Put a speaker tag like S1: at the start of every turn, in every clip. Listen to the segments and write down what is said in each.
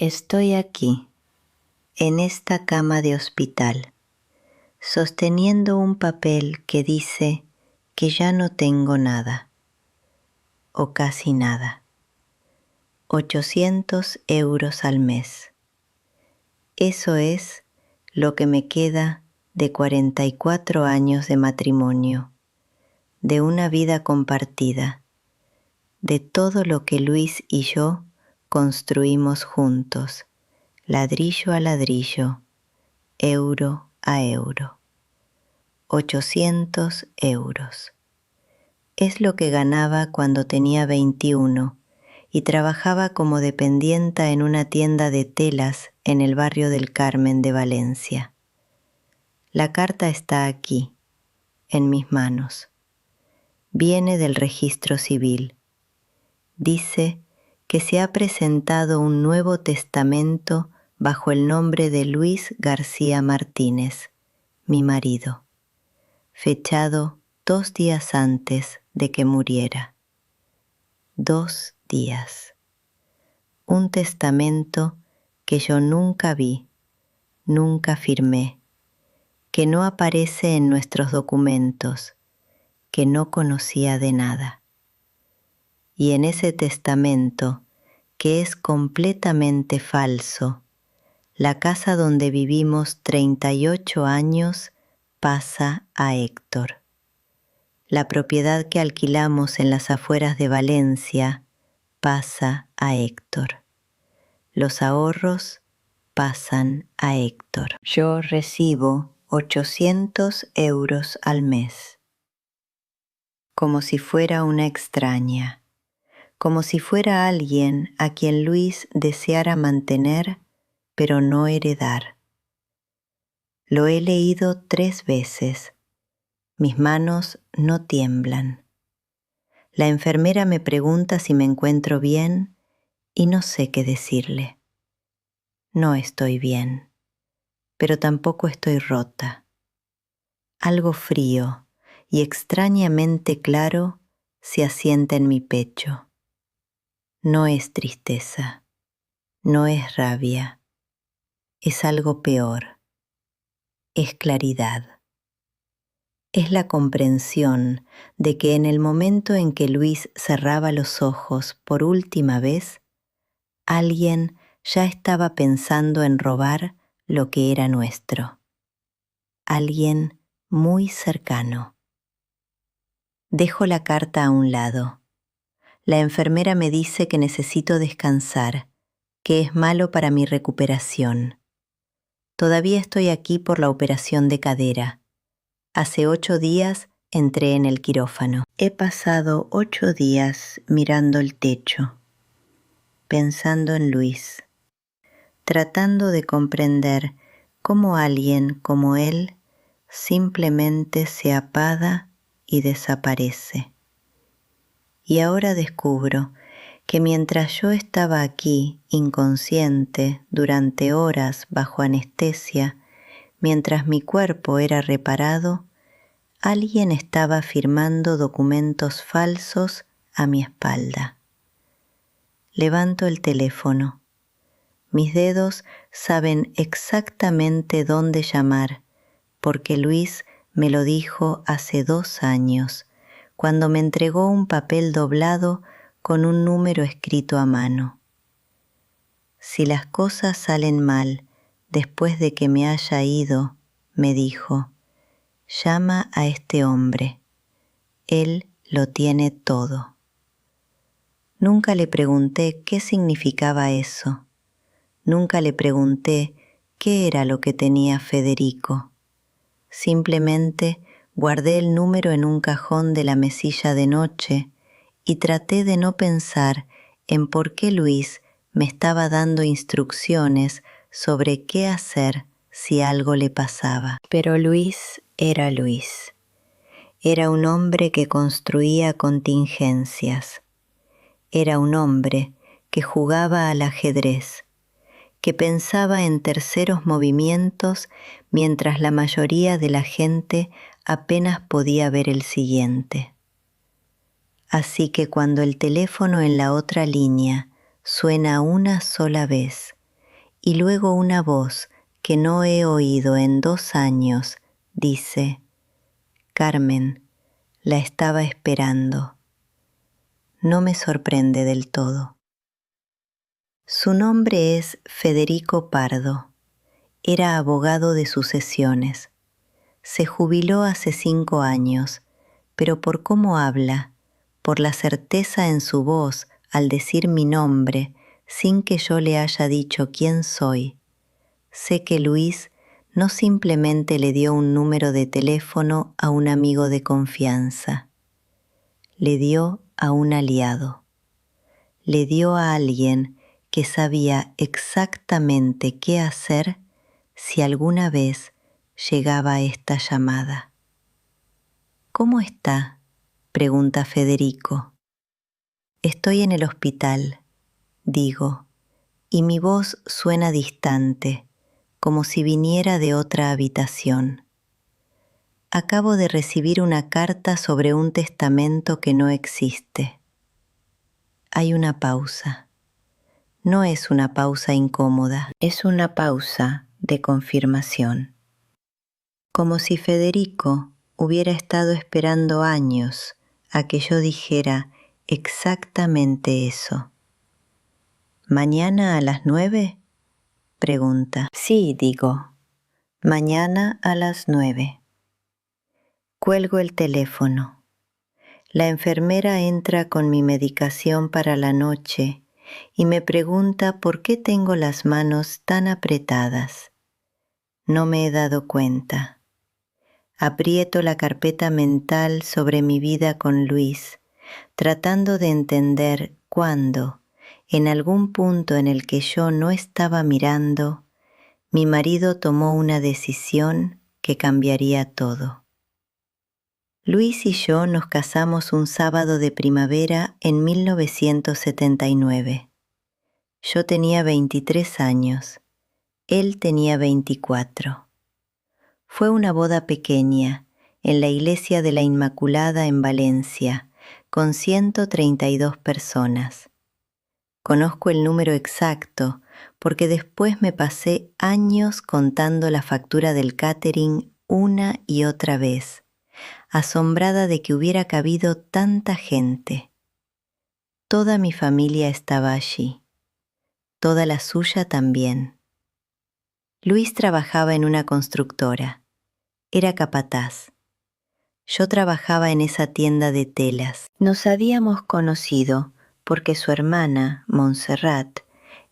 S1: Estoy aquí, en esta cama de hospital, sosteniendo un papel que dice que ya no tengo nada, o casi nada. 800 euros al mes. Eso es lo que me queda de 44 años de matrimonio, de una vida compartida, de todo lo que Luis y yo construimos juntos, ladrillo a ladrillo, euro a euro. 800 euros. Es lo que ganaba cuando tenía 21 y trabajaba como dependienta en una tienda de telas en el barrio del Carmen de Valencia. La carta está aquí, en mis manos. Viene del registro civil. Dice que se ha presentado un nuevo testamento bajo el nombre de Luis García Martínez, mi marido, fechado 2 días antes de que muriera. 2 días. Un testamento que yo nunca vi, nunca firmé, que no aparece en nuestros documentos, que no conocía de nada. Y en ese testamento, que es completamente falso, la casa donde vivimos 38 años pasa a Héctor. La propiedad que alquilamos en las afueras de Valencia pasa a Héctor. Los ahorros pasan a Héctor. Yo recibo 800 euros al mes, como si fuera una extraña, como si fuera alguien a quien Luis deseara mantener, pero no heredar. Lo he leído 3 veces. Mis manos no tiemblan. La enfermera me pregunta si me encuentro bien y no sé qué decirle. No estoy bien, pero tampoco estoy rota. Algo frío y extrañamente claro se asienta en mi pecho. No es tristeza, no es rabia, es algo peor, es claridad. Es la comprensión de que en el momento en que Luis cerraba los ojos por última vez, alguien ya estaba pensando en robar lo que era nuestro. Alguien muy cercano. Dejo la carta a un lado. La enfermera me dice que necesito descansar, que es malo para mi recuperación. Todavía estoy aquí por la operación de cadera. Hace 8 días entré en el quirófano. He pasado 8 días mirando el techo, pensando en Luis, tratando de comprender cómo alguien como él simplemente se apaga y desaparece. Y ahora descubro que mientras yo estaba aquí inconsciente durante horas bajo anestesia, mientras mi cuerpo era reparado, alguien estaba firmando documentos falsos a mi espalda. Levanto el teléfono. Mis dedos saben exactamente dónde llamar, porque Luis me lo dijo hace 2 años, cuando me entregó un papel doblado con un número escrito a mano. Si las cosas salen mal después de que me haya ido, me dijo, llama a este hombre. Él lo tiene todo. Nunca le pregunté qué significaba eso. Nunca le pregunté qué era lo que tenía Federico. Simplemente guardé el número en un cajón de la mesilla de noche y traté de no pensar en por qué Luis me estaba dando instrucciones sobre qué hacer si algo le pasaba. Pero Luis era Luis. Era un hombre que construía contingencias. Era un hombre que jugaba al ajedrez, que pensaba en terceros movimientos mientras la mayoría de la gente apenas podía ver el siguiente. Así que cuando el teléfono en la otra línea suena una sola vez y luego una voz que no he oído en 2 años dice: Carmen, la estaba esperando. No me sorprende del todo. Su nombre es Federico Pardo. Era abogado de sucesiones. Se jubiló hace 5 años, pero por cómo habla, por la certeza en su voz al decir mi nombre sin que yo le haya dicho quién soy, sé que Luis no simplemente le dio un número de teléfono a un amigo de confianza, le dio a un aliado, le dio a alguien que sabía exactamente qué hacer si alguna vez llegaba esta llamada. ¿Cómo está?, pregunta Federico. Estoy en el hospital, digo, y mi voz suena distante, como si viniera de otra habitación. Acabo de recibir una carta sobre un testamento que no existe. Hay una pausa. No es una pausa incómoda, es una pausa de confirmación. Como si Federico hubiera estado esperando años a que yo dijera exactamente eso. ¿Mañana a las 9? Pregunta. Sí, digo. Mañana a las 9. Cuelgo el teléfono. La enfermera entra con mi medicación para la noche y me pregunta por qué tengo las manos tan apretadas. No me he dado cuenta. Aprieto la carpeta mental sobre mi vida con Luis, tratando de entender cuándo, en algún punto en el que yo no estaba mirando, mi marido tomó una decisión que cambiaría todo. Luis y yo nos casamos un sábado de primavera en 1979. Yo tenía 23 años, él tenía 24. Fue una boda pequeña, en la iglesia de la Inmaculada en Valencia, con 132 personas. Conozco el número exacto porque después me pasé años contando la factura del catering una y otra vez, asombrada de que hubiera cabido tanta gente. Toda mi familia estaba allí, toda la suya también. Luis trabajaba en una constructora, era capataz. Yo trabajaba en esa tienda de telas. Nos habíamos conocido porque su hermana, Montserrat,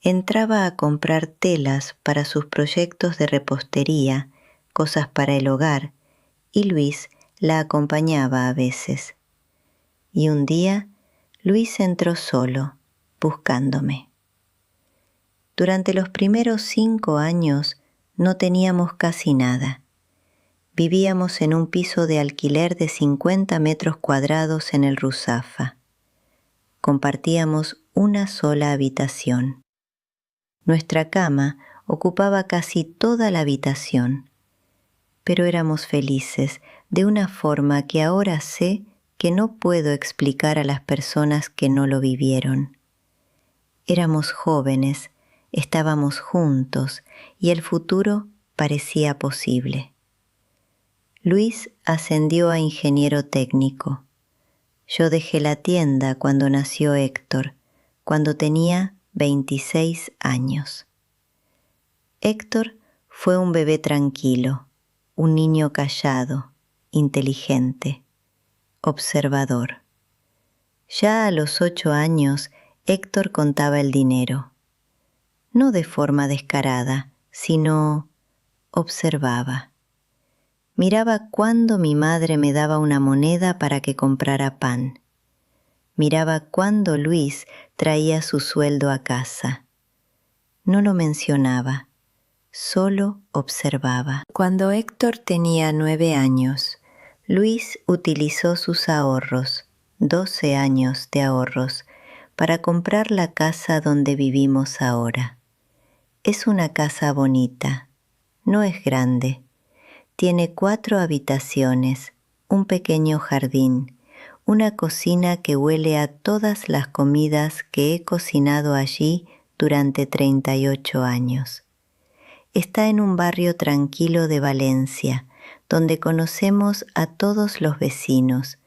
S1: entraba a comprar telas para sus proyectos de repostería, cosas para el hogar, y Luis la acompañaba a veces. Y un día, Luis entró solo, buscándome. Durante los primeros 5 años no teníamos casi nada. Vivíamos en un piso de alquiler de 50 metros cuadrados en el Ruzafa. Compartíamos una sola habitación. Nuestra cama ocupaba casi toda la habitación, pero éramos felices de una forma que ahora sé que no puedo explicar a las personas que no lo vivieron. Éramos jóvenes, estábamos juntos y el futuro parecía posible. Luis ascendió a ingeniero técnico. Yo dejé la tienda cuando nació Héctor, cuando tenía 26 años. Héctor fue un bebé tranquilo, un niño callado, inteligente, observador. Ya a los 8 años, Héctor contaba el dinero. No de forma descarada, sino observaba. Miraba cuándo mi madre me daba una moneda para que comprara pan. Miraba cuándo Luis traía su sueldo a casa. No lo mencionaba, solo observaba. Cuando Héctor tenía 9 años, Luis utilizó sus ahorros, 12 años de ahorros, para comprar la casa donde vivimos ahora. Es una casa bonita, no es grande. Tiene 4 habitaciones, un pequeño jardín, una cocina que huele a todas las comidas que he cocinado allí durante 38 años. Está en un barrio tranquilo de Valencia, donde conocemos a todos los vecinos,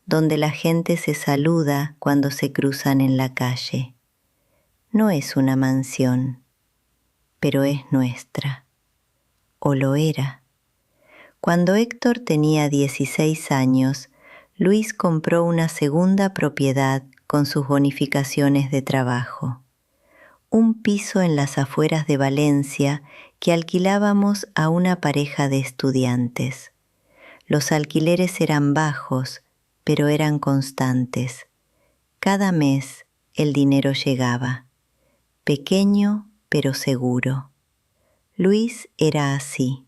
S1: donde la gente se saluda cuando se cruzan en la calle. No es una mansión, pero es nuestra, o lo era. Cuando Héctor tenía 16 años, Luis compró una segunda propiedad con sus bonificaciones de trabajo. Un piso en las afueras de Valencia que alquilábamos a una pareja de estudiantes. Los alquileres eran bajos, pero eran constantes. Cada mes el dinero llegaba, pequeño pero seguro. Luis era así.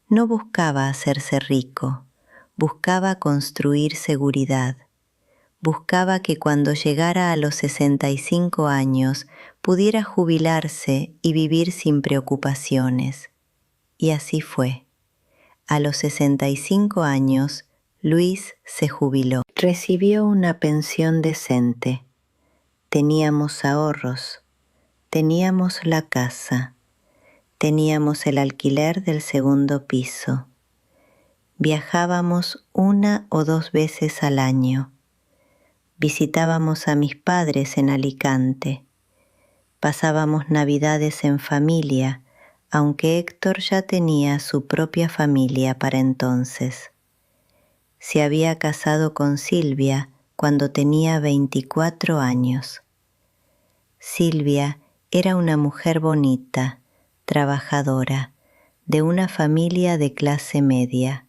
S1: No buscaba hacerse rico, buscaba construir seguridad. Buscaba que cuando llegara a los 65 años pudiera jubilarse y vivir sin preocupaciones. Y así fue. A los 65 años, Luis se jubiló. Recibió una pensión decente. Teníamos ahorros. Teníamos la casa. Teníamos el alquiler del segundo piso. Viajábamos 1 o 2 veces al año. Visitábamos a mis padres en Alicante. Pasábamos Navidades en familia, aunque Héctor ya tenía su propia familia para entonces. Se había casado con Silvia cuando tenía 24 años. Silvia era una mujer bonita, trabajadora, de una familia de clase media.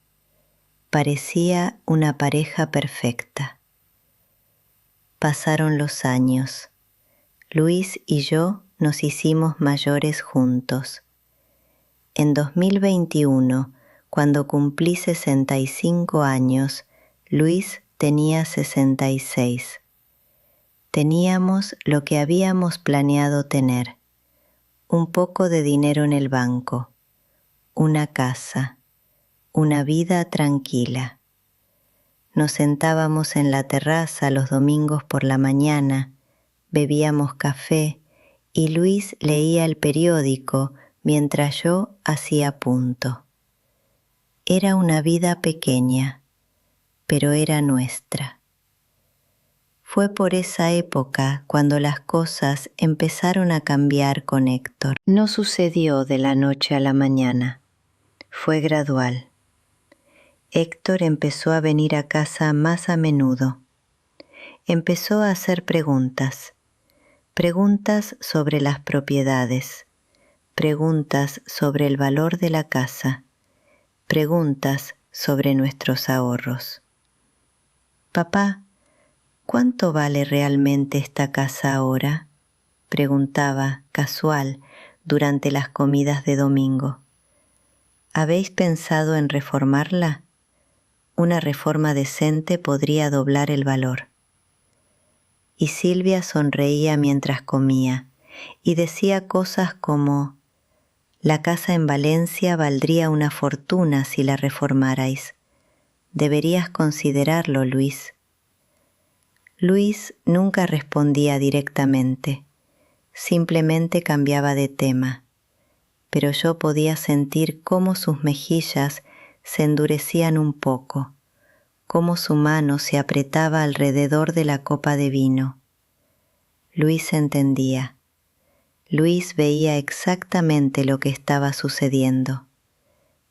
S1: Parecía una pareja perfecta. Pasaron los años. Luis y yo nos hicimos mayores juntos. En 2021, cuando cumplí 65 años, Luis tenía 66. Teníamos lo que habíamos planeado tener: un poco de dinero en el banco, una casa, una vida tranquila. Nos sentábamos en la terraza los domingos por la mañana, bebíamos café y Luis leía el periódico mientras yo hacía punto. Era una vida pequeña, pero era nuestra. Fue por esa época cuando las cosas empezaron a cambiar con Héctor. No sucedió de la noche a la mañana, fue gradual. Héctor empezó a venir a casa más a menudo. Empezó a hacer preguntas sobre las propiedades, preguntas sobre el valor de la casa, preguntas sobre nuestros ahorros. «Papá, ¿cuánto vale realmente esta casa ahora?», preguntaba casual durante las comidas de domingo. «¿Habéis pensado en reformarla? Una reforma decente podría doblar el valor». Y Silvia sonreía mientras comía y decía cosas como: «La casa en Valencia valdría una fortuna si la reformarais. Deberías considerarlo, Luis». Luis nunca respondía directamente, simplemente cambiaba de tema, pero yo podía sentir cómo sus mejillas se endurecían un poco, cómo su mano se apretaba alrededor de la copa de vino. Luis entendía. Luis veía exactamente lo que estaba sucediendo.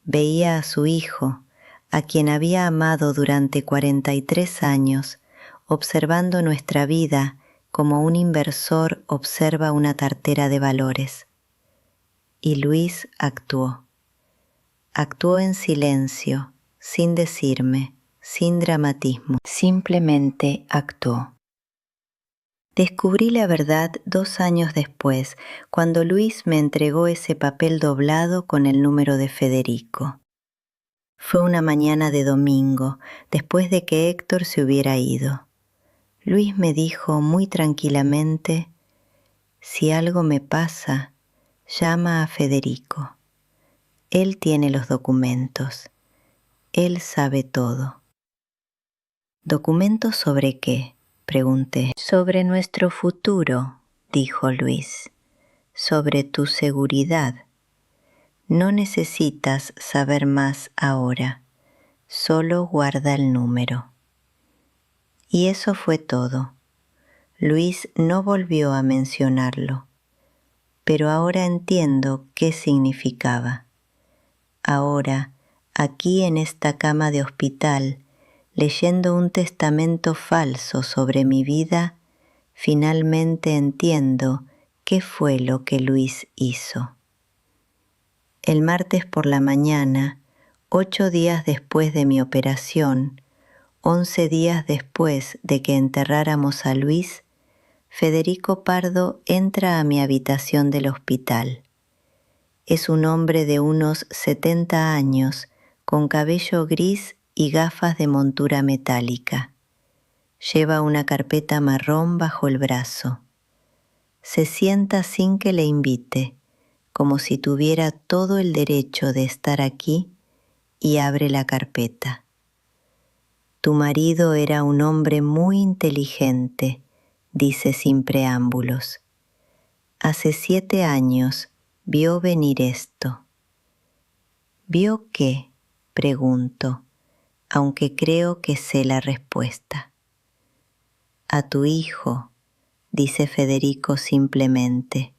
S1: Veía a su hijo, a quien había amado durante 43 años, observando nuestra vida como un inversor observa una cartera de valores. Y Luis actuó. Actuó en silencio, sin decirme, sin dramatismo. Simplemente actuó. Descubrí la verdad 2 años después, cuando Luis me entregó ese papel doblado con el número de Federico. Fue una mañana de domingo, después de que Héctor se hubiera ido. Luis me dijo muy tranquilamente: «Si algo me pasa, llama a Federico. Él tiene los documentos. Él sabe todo». «¿Documentos sobre qué?», pregunté. «Sobre nuestro futuro», dijo Luis. sobre tu seguridad. No necesitas saber más ahora, solo guarda el número. Y eso fue todo. Luis no volvió a mencionarlo, pero ahora entiendo qué significaba. Ahora, aquí en esta cama de hospital, leyendo un testamento falso sobre mi vida, finalmente entiendo qué fue lo que Luis hizo. El martes por la mañana, 8 días después de mi operación, 11 días después de que enterráramos a Luis, Federico Pardo entra a mi habitación del hospital. Es un hombre de unos 70 años, con cabello gris y gafas de montura metálica. Lleva una carpeta marrón bajo el brazo. Se sienta sin que le invite, como si tuviera todo el derecho de estar aquí, y abre la carpeta. Tu marido era un hombre muy inteligente, dice sin preámbulos. Hace 7 años vio venir esto. ¿Vio qué?, pregunto, aunque creo que sé la respuesta. A tu hijo, dice Federico simplemente.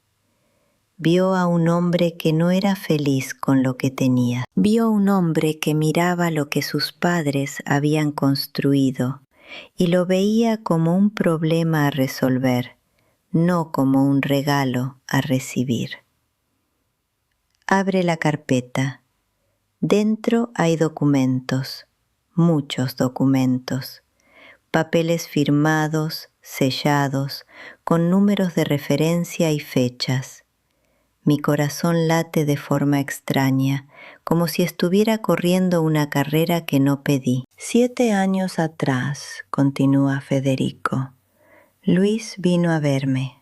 S1: Vio a un hombre que no era feliz con lo que tenía. Vio a un hombre que miraba lo que sus padres habían construido y lo veía como un problema a resolver, no como un regalo a recibir. Abre la carpeta. Dentro hay documentos, muchos documentos, papeles firmados, sellados, con números de referencia y fechas. Mi corazón late de forma extraña, como si estuviera corriendo una carrera que no pedí. 7 años atrás, continúa Federico, Luis vino a verme.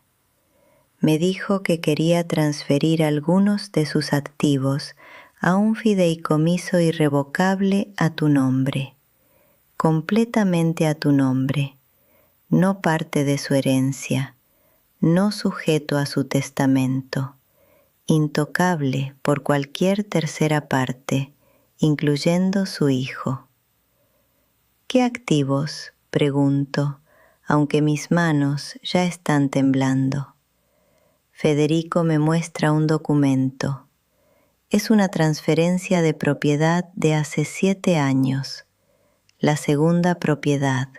S1: Me dijo que quería transferir algunos de sus activos a un fideicomiso irrevocable a tu nombre, completamente a tu nombre, no parte de su herencia, no sujeto a su testamento, intocable por cualquier tercera parte, incluyendo su hijo. ¿Qué activos?, pregunto, aunque mis manos ya están temblando. Federico me muestra un documento. Es una transferencia de propiedad de hace 7 años, la segunda propiedad,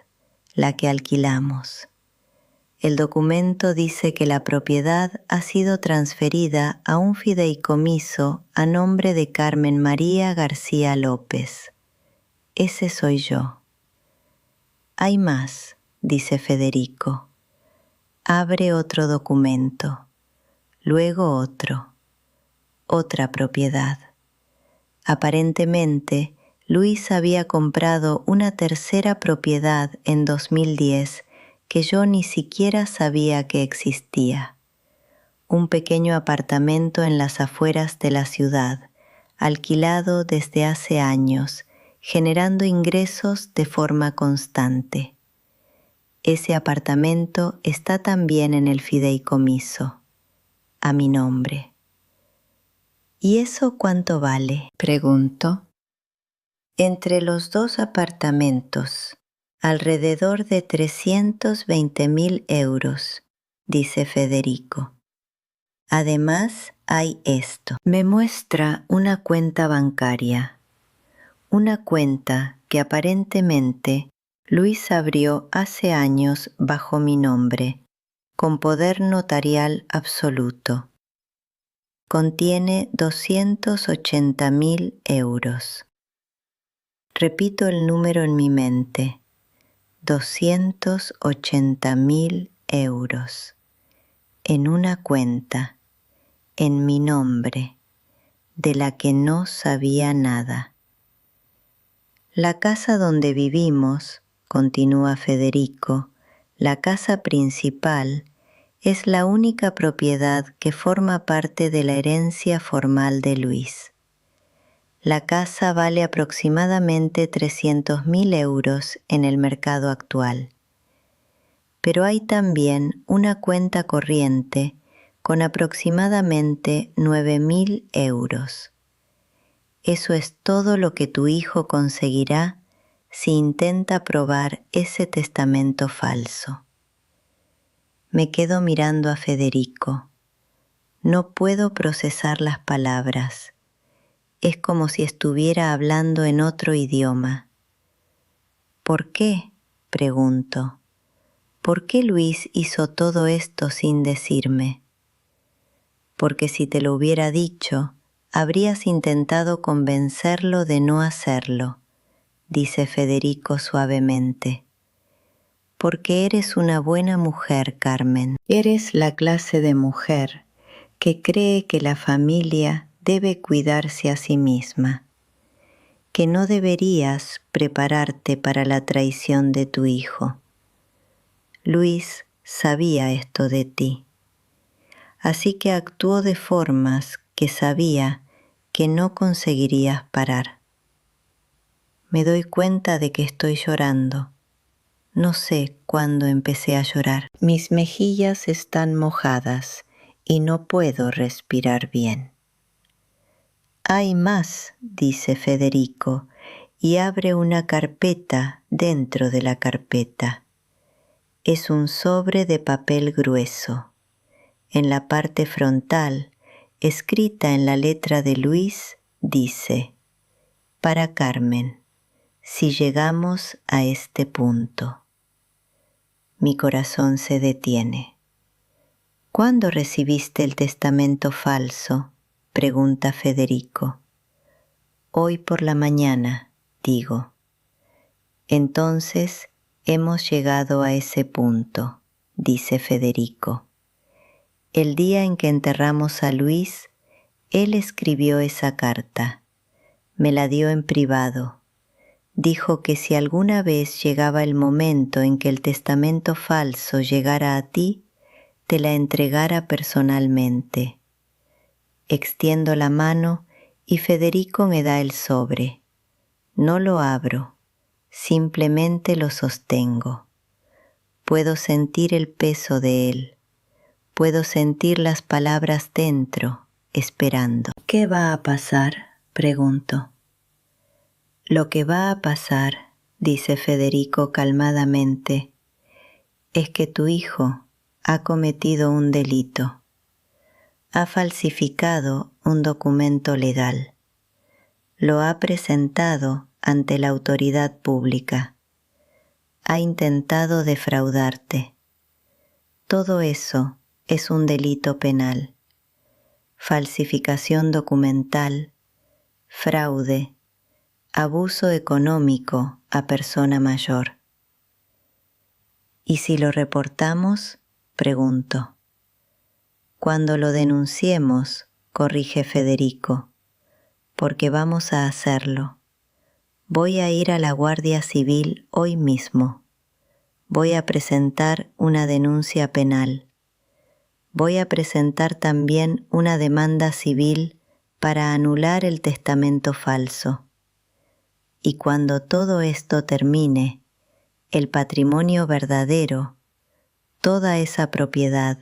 S1: la que alquilamos. El documento dice que la propiedad ha sido transferida a un fideicomiso a nombre de Carmen María García López. Ese soy yo. Hay más, dice Federico. Abre otro documento, luego otro, otra propiedad. Aparentemente, Luis había comprado una tercera propiedad en 2010 que yo ni siquiera sabía que existía. Un pequeño apartamento en las afueras de la ciudad, alquilado desde hace años, generando ingresos de forma constante. Ese apartamento está también en el fideicomiso, a mi nombre. ¿Y eso cuánto vale?, pregunto. Entre los 2 apartamentos, alrededor de 320.000 euros, dice Federico. Además, hay esto. Me muestra una cuenta bancaria. Una cuenta que aparentemente Luis abrió hace años bajo mi nombre, con poder notarial absoluto. Contiene 280.000 euros. Repito el número en mi mente. 280.000 euros. En una cuenta, en mi nombre, de la que no sabía nada. La casa donde vivimos, continúa Federico, la casa principal, es la única propiedad que forma parte de la herencia formal de Luis. La casa vale aproximadamente 300.000 euros en el mercado actual. Pero hay también una cuenta corriente con aproximadamente 9.000 euros. Eso es todo lo que tu hijo conseguirá si intenta probar ese testamento falso. Me quedo mirando a Federico. No puedo procesar las palabras. Es como si estuviera hablando en otro idioma. ¿Por qué?, pregunto. ¿Por qué Luis hizo todo esto sin decirme? Porque si te lo hubiera dicho, habrías intentado convencerlo de no hacerlo, dice Federico suavemente. Porque eres una buena mujer, Carmen. Eres la clase de mujer que cree que la familia debe cuidarse a sí misma, que no deberías prepararte para la traición de tu hijo. Luis sabía esto de ti, así que actuó de formas que sabía que no conseguirías parar. Me doy cuenta de que estoy llorando. No sé cuándo empecé a llorar. Mis mejillas están mojadas y no puedo respirar bien. Hay más, dice Federico, y abre una carpeta dentro de la carpeta. Es un sobre de papel grueso. En la parte frontal, escrita en la letra de Luis, dice: para Carmen, si llegamos a este punto. Mi corazón se detiene. ¿Cuándo recibiste el testamento falso?, pregunta Federico. Hoy por la mañana, digo. Entonces hemos llegado a ese punto, dice Federico. El día en que enterramos a Luis, él escribió esa carta. Me la dio en privado. Dijo que si alguna vez llegaba el momento en que el testamento falso llegara a ti, te la entregara personalmente. Extiendo la mano y Federico me da el sobre. No lo abro, simplemente lo sostengo. Puedo sentir el peso de él. Puedo sentir las palabras dentro, esperando. ¿Qué va a pasar?, pregunto. Lo que va a pasar, dice Federico calmadamente, es que tu hijo ha cometido un delito. Ha falsificado un documento legal. Lo ha presentado ante la autoridad pública. Ha intentado defraudarte. Todo eso es un delito penal. Falsificación documental, fraude, abuso económico a persona mayor. ¿Y si lo reportamos?, pregunto. Cuando lo denunciemos, corrige Federico, porque vamos a hacerlo. Voy a ir a la Guardia Civil hoy mismo. Voy a presentar una denuncia penal. Voy a presentar también una demanda civil para anular el testamento falso. Y cuando todo esto termine, el patrimonio verdadero, toda esa propiedad,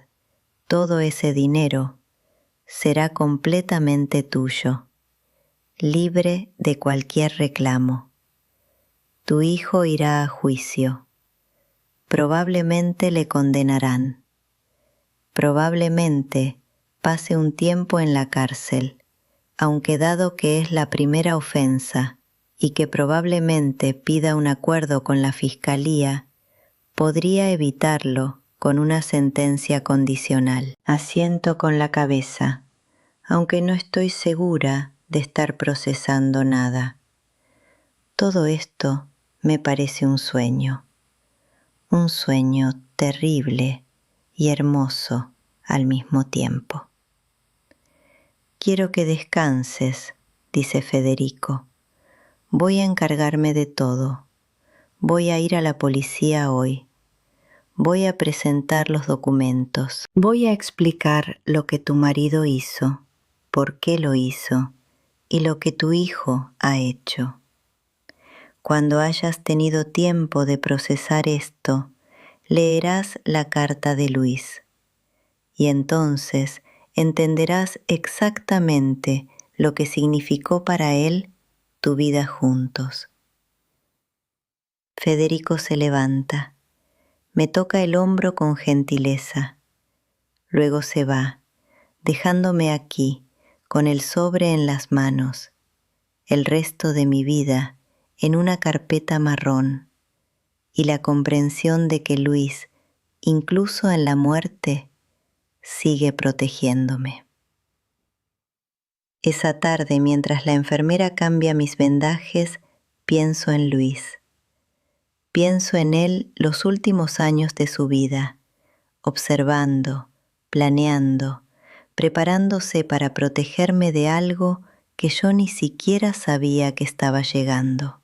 S1: todo ese dinero, será completamente tuyo, libre de cualquier reclamo. Tu hijo irá a juicio. Probablemente le condenarán. Probablemente pase un tiempo en la cárcel, aunque dado que es la primera ofensa y que probablemente pida un acuerdo con la Fiscalía, podría evitarlo con una sentencia condicional. Asiento con la cabeza, aunque no estoy segura de estar procesando nada. Todo esto me parece un sueño terrible y hermoso al mismo tiempo. Quiero que descanses, dice Federico. Voy a encargarme de todo. Voy a ir a la policía hoy. Voy a presentar los documentos. Voy a explicar lo que tu marido hizo, por qué lo hizo y lo que tu hijo ha hecho. Cuando hayas tenido tiempo de procesar esto, leerás la carta de Luis. y entonces entenderás exactamente lo que significó para él tu vida juntos. Federico se levanta, me toca el hombro con gentileza, luego se va, dejándome aquí, con el sobre en las manos, el resto de mi vida en una carpeta marrón, y la comprensión de que Luis, incluso en la muerte, sigue protegiéndome. Esa tarde, mientras la enfermera cambia mis vendajes, pienso en Luis. Pienso en él los últimos años de su vida, observando, planeando, preparándose para protegerme de algo que yo ni siquiera sabía que estaba llegando.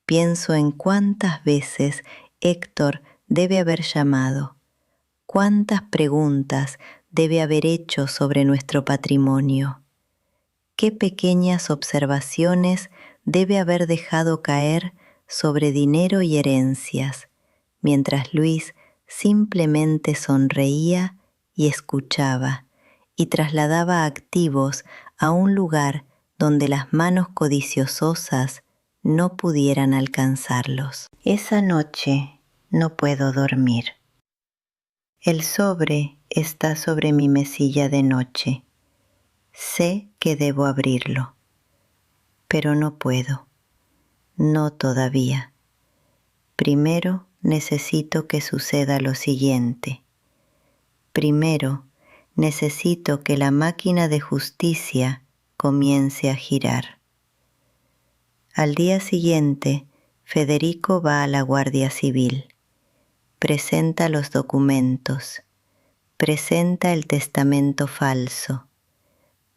S1: Pienso en cuántas veces Héctor debe haber llamado, cuántas preguntas debe haber hecho sobre nuestro patrimonio, qué pequeñas observaciones debe haber dejado caer sobre dinero y herencias, mientras Luis simplemente sonreía y escuchaba y trasladaba activos a un lugar donde las manos codiciosas no pudieran alcanzarlos. Esa noche no puedo dormir. El sobre está sobre mi mesilla de noche. Sé que debo abrirlo, pero no puedo. No todavía. Primero necesito que suceda lo siguiente. Primero necesito que la máquina de justicia comience a girar. Al día siguiente, Federico va a la Guardia Civil. Presenta los documentos. Presenta el testamento falso.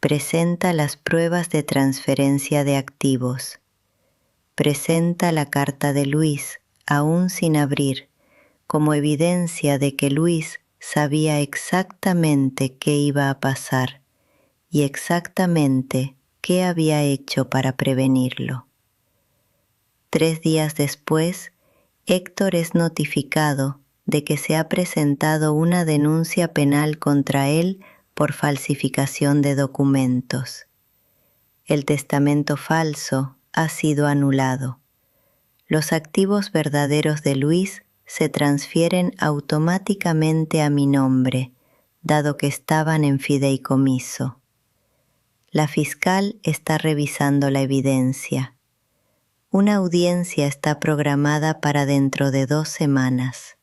S1: Presenta las pruebas de transferencia de activos. Presenta la carta de Luis, aún sin abrir, como evidencia de que Luis sabía exactamente qué iba a pasar y exactamente qué había hecho para prevenirlo. 3 días después, Héctor es notificado de que se ha presentado una denuncia penal contra él por falsificación de documentos. El testamento falso ha sido anulado. Los activos verdaderos de Luis se transfieren automáticamente a mi nombre, dado que estaban en fideicomiso. La fiscal está revisando la evidencia. Una audiencia está programada para dentro de 2 semanas.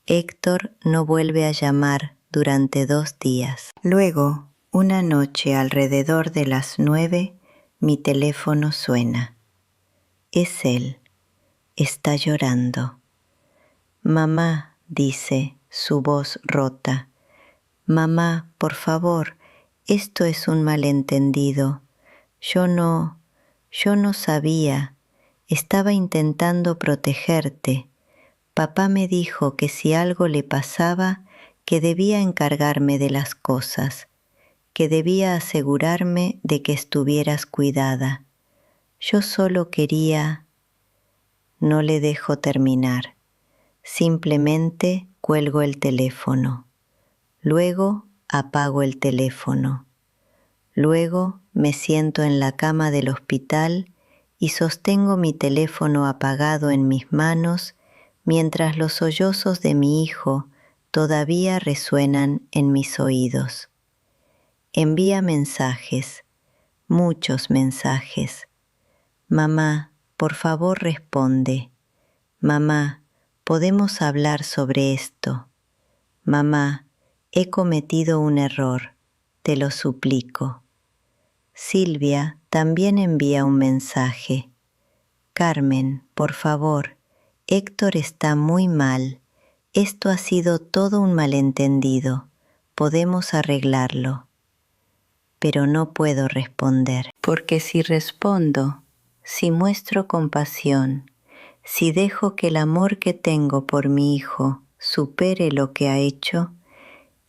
S1: Héctor no vuelve a llamar durante 2 días. Luego, una noche alrededor de las 9, mi teléfono suena. Es él. Está llorando. Mamá, dice, su voz rota. Mamá, por favor, esto es un malentendido. Yo no sabía. Estaba intentando protegerte. Papá me dijo que si algo le pasaba, que debía encargarme de las cosas, que debía asegurarme de que estuvieras cuidada. Yo solo quería... No le dejo terminar. Simplemente cuelgo el teléfono. Luego apago el teléfono. Luego me siento en la cama del hospital y sostengo mi teléfono apagado en mis manos mientras los sollozos de mi hijo todavía resuenan en mis oídos. Envía mensajes, muchos mensajes. Mamá, por favor responde. Mamá, podemos hablar sobre esto. Mamá, he cometido un error, te lo suplico. Silvia también envía un mensaje. Carmen, por favor, Héctor está muy mal. Esto ha sido todo un malentendido. Podemos arreglarlo. Pero no puedo responder, porque si respondo, si muestro compasión, si dejo que el amor que tengo por mi hijo supere lo que ha hecho,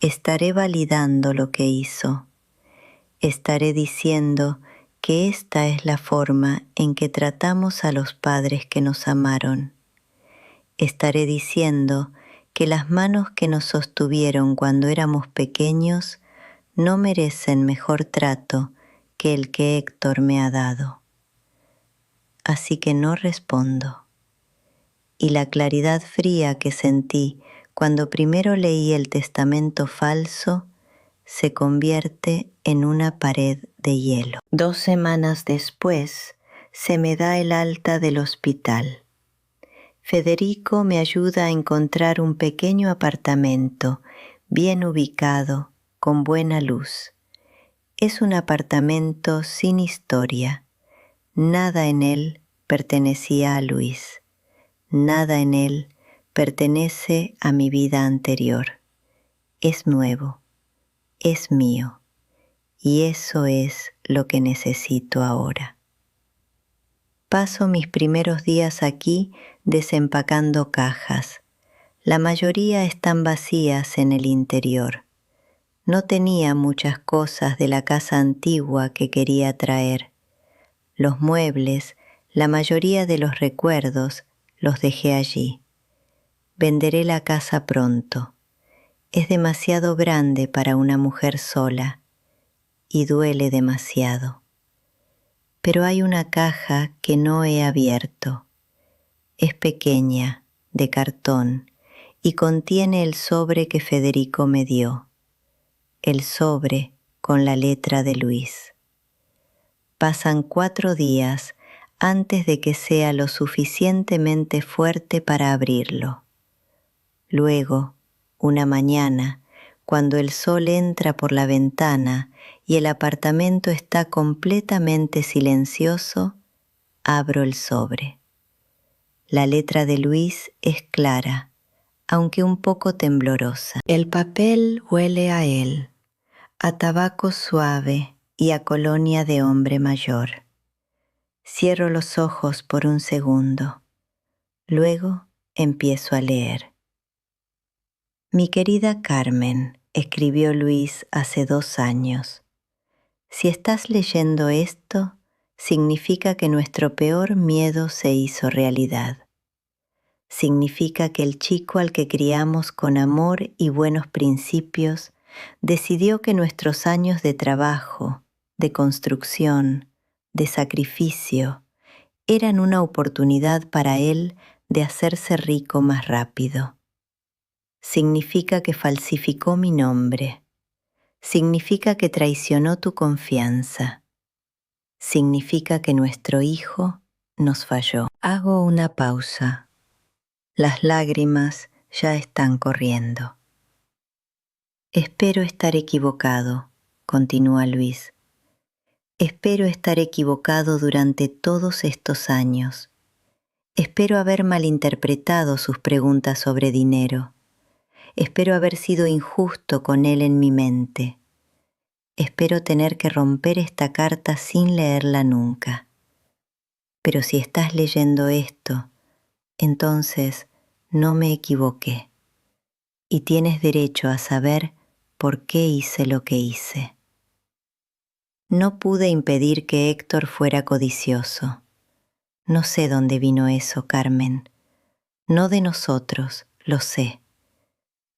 S1: estaré validando lo que hizo. Estaré diciendo que esta es la forma en que tratamos a los padres que nos amaron. Estaré diciendo que las manos que nos sostuvieron cuando éramos pequeños no merecen mejor trato que el que Héctor me ha dado. Así que no respondo. Y la claridad fría que sentí cuando primero leí el testamento falso se convierte en una pared de hielo. 2 semanas después se me da el alta del hospital. Federico me ayuda a encontrar un pequeño apartamento, bien ubicado, con buena luz. Es un apartamento sin historia. Nada en él pertenecía a Luis. Nada en él pertenece a mi vida anterior. Es nuevo, es mío, y eso es lo que necesito ahora. Paso mis primeros días aquí desempacando cajas. La mayoría están vacías en el interior. No tenía muchas cosas de la casa antigua que quería traer. Los muebles, la mayoría de los recuerdos, los dejé allí. Venderé la casa pronto. Es demasiado grande para una mujer sola y duele demasiado. Pero hay una caja que no he abierto. Es pequeña, de cartón, y contiene el sobre que Federico me dio. El sobre con la letra de Luis. Pasan 4 días antes de que sea lo suficientemente fuerte para abrirlo. Luego, una mañana, cuando el sol entra por la ventana y el apartamento está completamente silencioso, abro el sobre. La letra de Luis es clara, aunque un poco temblorosa. El papel huele a él, a tabaco suave y a colonia de hombre mayor. Cierro los ojos por un segundo. Luego empiezo a leer. Mi querida Carmen, escribió Luis hace 2 años. Si estás leyendo esto, significa que nuestro peor miedo se hizo realidad. Significa que el chico al que criamos con amor y buenos principios decidió que nuestros años de trabajo, de construcción, de sacrificio, eran una oportunidad para él de hacerse rico más rápido. Significa que falsificó mi nombre. Significa que traicionó tu confianza. Significa que nuestro hijo nos falló. Hago una pausa. Las lágrimas ya están corriendo. Espero estar equivocado, continúa Luis. Espero estar equivocado durante todos estos años. Espero haber malinterpretado sus preguntas sobre dinero. Espero haber sido injusto con él en mi mente. Espero tener que romper esta carta sin leerla nunca. Pero si estás leyendo esto, entonces no me equivoqué. Y tienes derecho a saber por qué hice lo que hice. No pude impedir que Héctor fuera codicioso. No sé dónde vino eso, Carmen. No de nosotros, lo sé.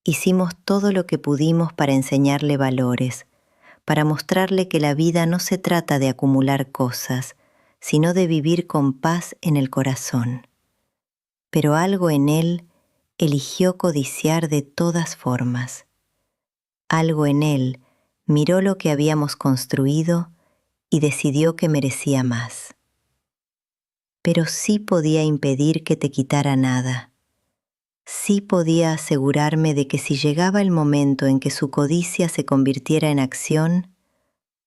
S1: Hicimos todo lo que pudimos para enseñarle valores, para mostrarle que la vida no se trata de acumular cosas, sino de vivir con paz en el corazón. Pero algo en él eligió codiciar de todas formas. Algo en él miró lo que habíamos construido y decidió que merecía más. Pero sí podía impedir que te quitara nada. Sí podía asegurarme de que si llegaba el momento en que su codicia se convirtiera en acción,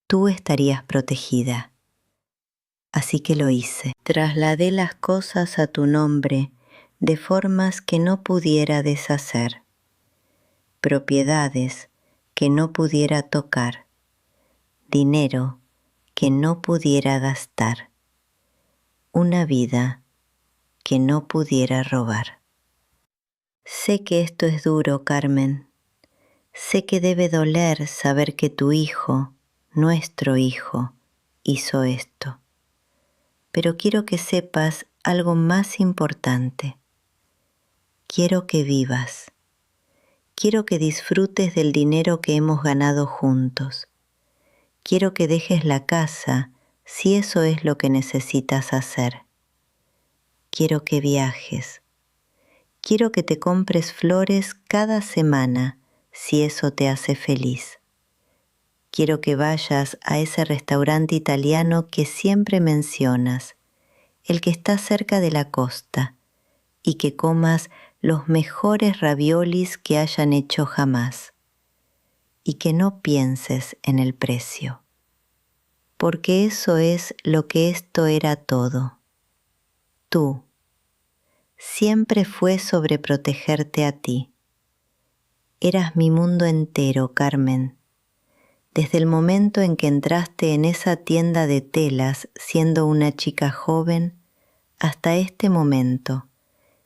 S1: tú estarías protegida. Así que lo hice. Trasladé las cosas a tu nombre de formas que no pudiera deshacer. Propiedades que no pudiera tocar. Dinero que no pudiera gastar. Una vida que no pudiera robar. Sé que esto es duro, Carmen. Sé que debe doler saber que tu hijo, nuestro hijo, hizo esto. Pero quiero que sepas algo más importante. Quiero que vivas. Quiero que disfrutes del dinero que hemos ganado juntos. Quiero que dejes la casa si eso es lo que necesitas hacer. Quiero que viajes. Quiero que te compres flores cada semana si eso te hace feliz. Quiero que vayas a ese restaurante italiano que siempre mencionas, el que está cerca de la costa, y que comas los mejores raviolis que hayan hecho jamás. Y que no pienses en el precio, porque eso es lo que esto era todo. Tú. Siempre fue sobre protegerte a ti. Eras mi mundo entero, Carmen. Desde el momento en que entraste en esa tienda de telas siendo una chica joven, hasta este momento,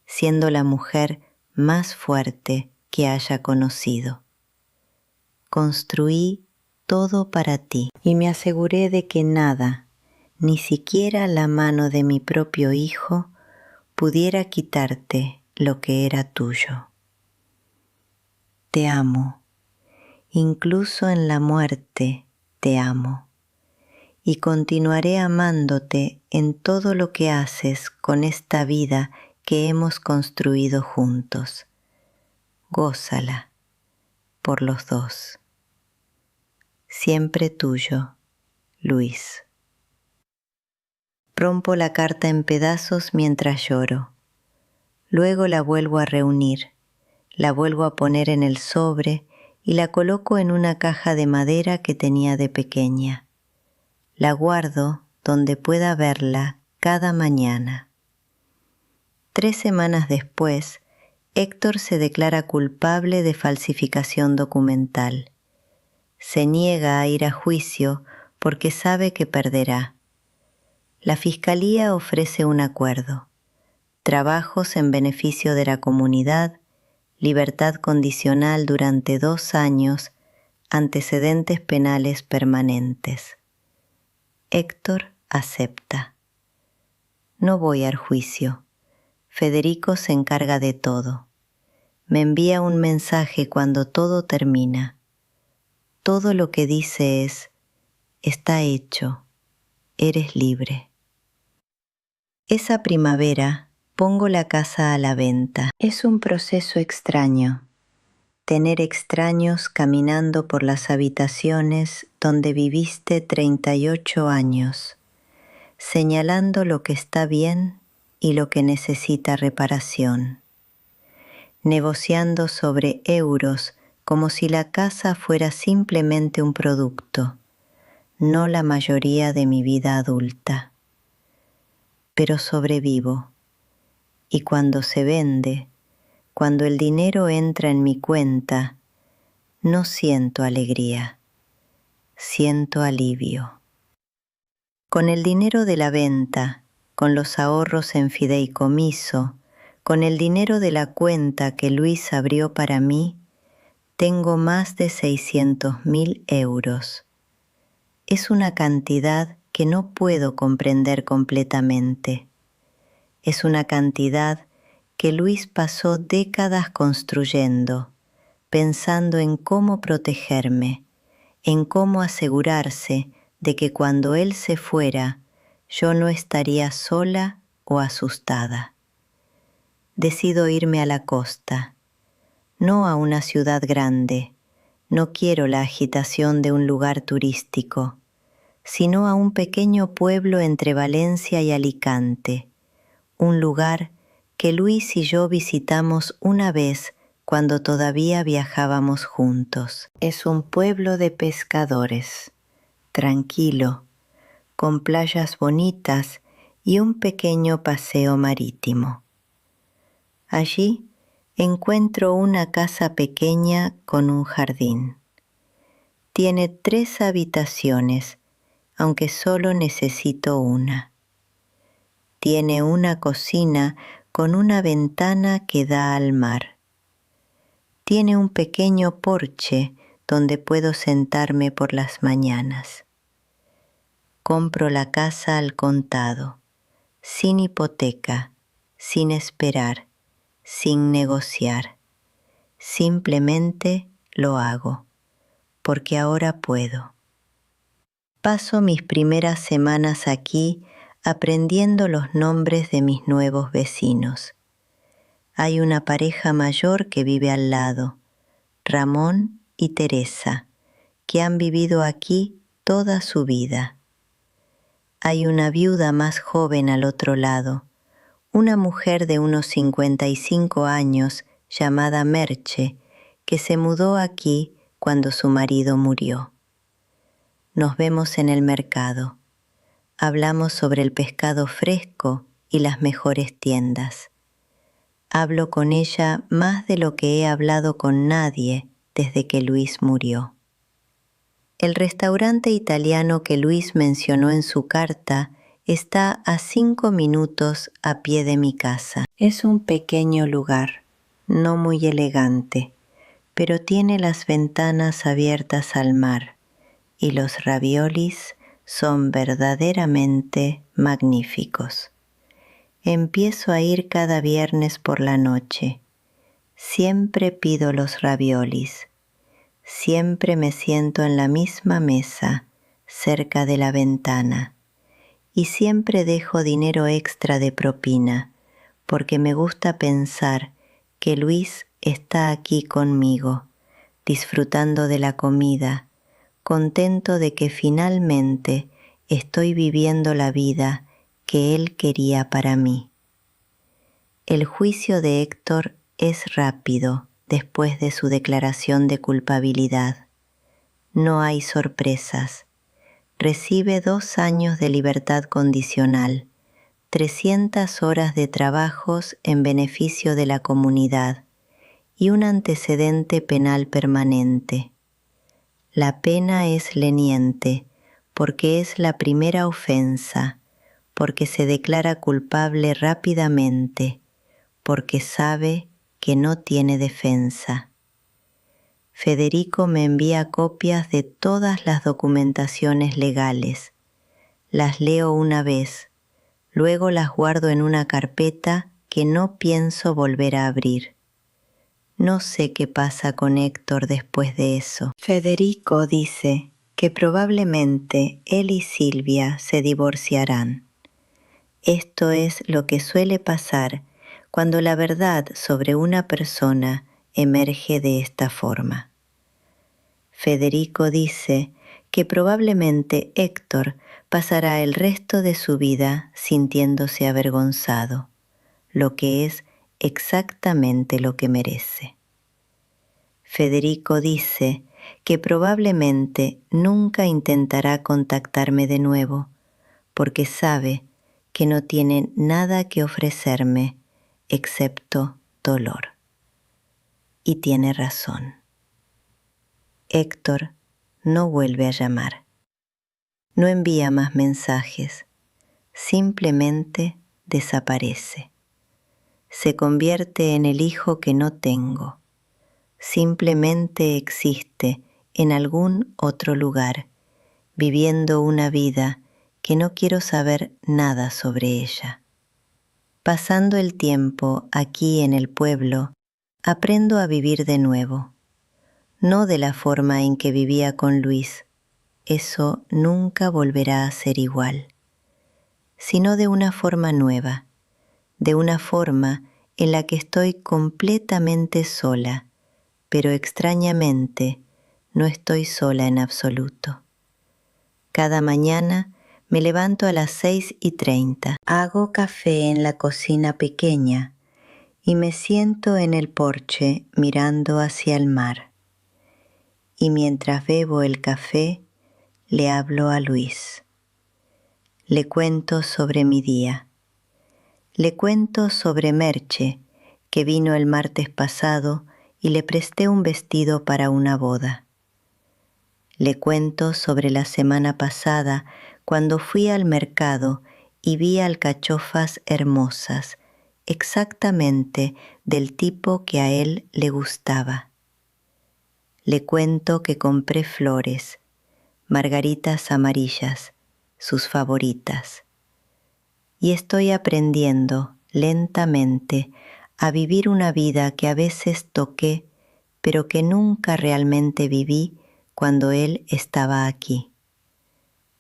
S1: siendo la mujer más fuerte que haya conocido. Construí todo para ti y me aseguré de que nada, ni siquiera la mano de mi propio hijo, pudiera quitarte lo que era tuyo. Te amo, incluso en la muerte te amo, y continuaré amándote en todo lo que haces con esta vida que hemos construido juntos. Gózala por los dos. Siempre tuyo, Luis. Rompo la carta en pedazos mientras lloro. Luego la vuelvo a reunir, la vuelvo a poner en el sobre y la coloco en una caja de madera que tenía de pequeña. La guardo donde pueda verla cada mañana. 3 semanas después, Héctor se declara culpable de falsificación documental. Se niega a ir a juicio porque sabe que perderá. La Fiscalía ofrece un acuerdo: trabajos en beneficio de la comunidad, libertad condicional durante 2 años, antecedentes penales permanentes. Héctor acepta. No voy al juicio. Federico se encarga de todo. Me envía un mensaje cuando todo termina. Todo lo que dice es: está hecho, eres libre. Esa primavera pongo la casa a la venta. Es un proceso extraño, tener extraños caminando por las habitaciones donde viviste 38 años, señalando lo que está bien y lo que necesita reparación, negociando sobre euros como si la casa fuera simplemente un producto, no la mayoría de mi vida adulta. Pero sobrevivo, y cuando se vende, cuando el dinero entra en mi cuenta, no siento alegría, siento alivio. Con el dinero de la venta, con los ahorros en fideicomiso, con el dinero de la cuenta que Luis abrió para mí, tengo más de 600.000 euros. Es una cantidad que no puedo comprender completamente. Es una cantidad que Luis pasó décadas construyendo, pensando en cómo protegerme, en cómo asegurarse de que cuando él se fuera, yo no estaría sola o asustada. Decido irme a la costa, no a una ciudad grande, no quiero la agitación de un lugar turístico, sino a un pequeño pueblo entre Valencia y Alicante, un lugar que Luis y yo visitamos una vez cuando todavía viajábamos juntos. Es un pueblo de pescadores, tranquilo, con playas bonitas y un pequeño paseo marítimo. Allí encuentro una casa pequeña con un jardín. Tiene 3 habitaciones, aunque solo necesito una. Tiene una cocina con una ventana que da al mar. Tiene un pequeño porche donde puedo sentarme por las mañanas. Compro la casa al contado, sin hipoteca, sin esperar, sin negociar, Simplemente lo hago, porque ahora puedo. Paso mis primeras semanas aquí aprendiendo los nombres de mis nuevos vecinos. Hay una pareja mayor que vive al lado, Ramón y Teresa, que han vivido aquí toda su vida. Hay una viuda más joven al otro lado, una mujer de unos 55 años llamada Merche, que se mudó aquí cuando su marido murió. Nos vemos en el mercado. Hablamos sobre el pescado fresco y las mejores tiendas. Hablo con ella más de lo que he hablado con nadie desde que Luis murió. El restaurante italiano que Luis mencionó en su carta está a 5 minutos a pie de mi casa. Es un pequeño lugar, no muy elegante, pero tiene las ventanas abiertas al mar y los raviolis son verdaderamente magníficos. Empiezo a ir cada viernes por la noche. Siempre pido los raviolis. Siempre me siento en la misma mesa, cerca de la ventana, y siempre dejo dinero extra de propina, porque me gusta pensar que Luis está aquí conmigo, disfrutando de la comida, contento de que finalmente estoy viviendo la vida que él quería para mí. El juicio de Héctor es rápido después de su declaración de culpabilidad. No hay sorpresas. Recibe 2 años de libertad condicional, 300 horas de trabajos en beneficio de la comunidad y un antecedente penal permanente. La pena es leniente porque es la primera ofensa, porque se declara culpable rápidamente, porque sabe que no tiene defensa. Federico me envía copias de todas las documentaciones legales. Las leo una vez, luego las guardo en una carpeta que no pienso volver a abrir. No sé qué pasa con Héctor después de eso. Federico dice que probablemente él y Silvia se divorciarán. Esto es lo que suele pasar cuando la verdad sobre una persona emerge de esta forma. Federico dice que probablemente Héctor pasará el resto de su vida sintiéndose avergonzado, lo que es exactamente lo que merece. Federico dice que probablemente nunca intentará contactarme de nuevo, porque sabe que no tiene nada que ofrecerme excepto dolor. Y tiene razón. Héctor no vuelve a llamar. No envía más mensajes. Simplemente desaparece. Se convierte en el hijo que no tengo. Simplemente existe en algún otro lugar, viviendo una vida que no quiero saber nada sobre ella. Pasando el tiempo aquí en el pueblo, aprendo a vivir de nuevo. No de la forma en que vivía con Luis, eso nunca volverá a ser igual, sino de una forma nueva, de una forma en la que estoy completamente sola, pero extrañamente no estoy sola en absoluto. Cada mañana me levanto a las 6:30, hago café en la cocina pequeña y me siento en el porche mirando hacia el mar. Y mientras bebo el café, le hablo a Luis. Le cuento sobre mi día. Le cuento sobre Merche, que vino el martes pasado y le presté un vestido para una boda. Le cuento sobre la semana pasada cuando fui al mercado y vi alcachofas hermosas, exactamente del tipo que a él le gustaba. Le cuento que compré flores, margaritas amarillas, sus favoritas. Y estoy aprendiendo lentamente a vivir una vida que a veces toqué pero que nunca realmente viví cuando Él estaba aquí.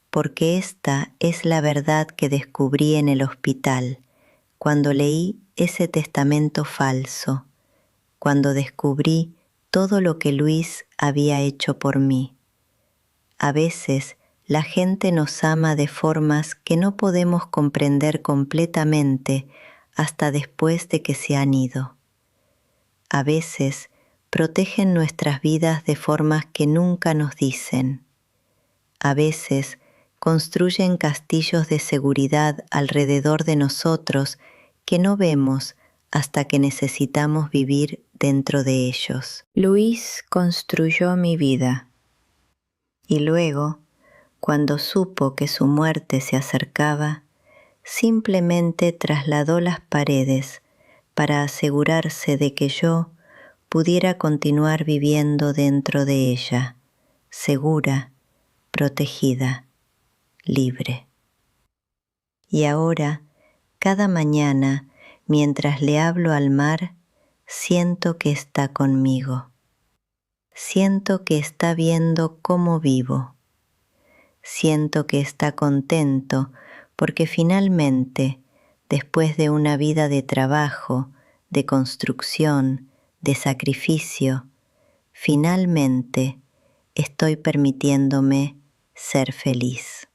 S1: Porque esta es la verdad que descubrí en el hospital, cuando leí ese testamento falso, cuando descubrí todo lo que Luis había hecho por mí. A veces la gente nos ama de formas que no podemos comprender completamente hasta después de que se han ido. A veces protegen nuestras vidas de formas que nunca nos dicen. A veces construyen castillos de seguridad alrededor de nosotros que no vemos hasta que necesitamos vivir dentro de ellos. Luis construyó mi vida y luego, cuando supo que su muerte se acercaba, simplemente trasladó las paredes para asegurarse de que yo pudiera continuar viviendo dentro de ella, segura, protegida, libre. Y ahora, cada mañana, mientras le hablo al mar, siento que está conmigo. Siento que está viendo cómo vivo. Siento que está contento porque finalmente, después de una vida de trabajo, de construcción, de sacrificio, finalmente estoy permitiéndome ser feliz.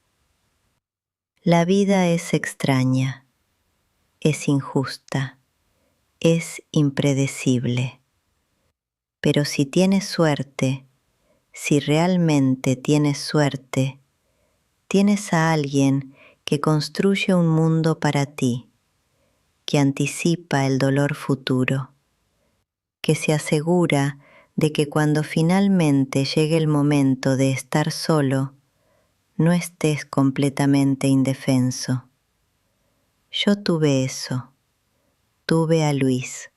S1: La vida es extraña, es injusta, es impredecible. Pero si tienes suerte, si realmente tienes suerte, tienes a alguien que construye un mundo para ti, que anticipa el dolor futuro, que se asegura de que cuando finalmente llegue el momento de estar solo, no estés completamente indefenso. Yo tuve eso, tuve a Luis,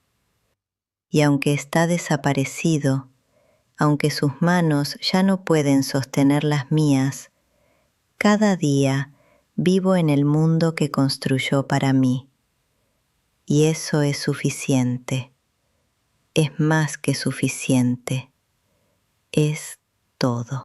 S1: y aunque está desaparecido, aunque sus manos ya no pueden sostener las mías, cada día vivo en el mundo que construyó para mí. Y eso es suficiente, es más que suficiente, es todo.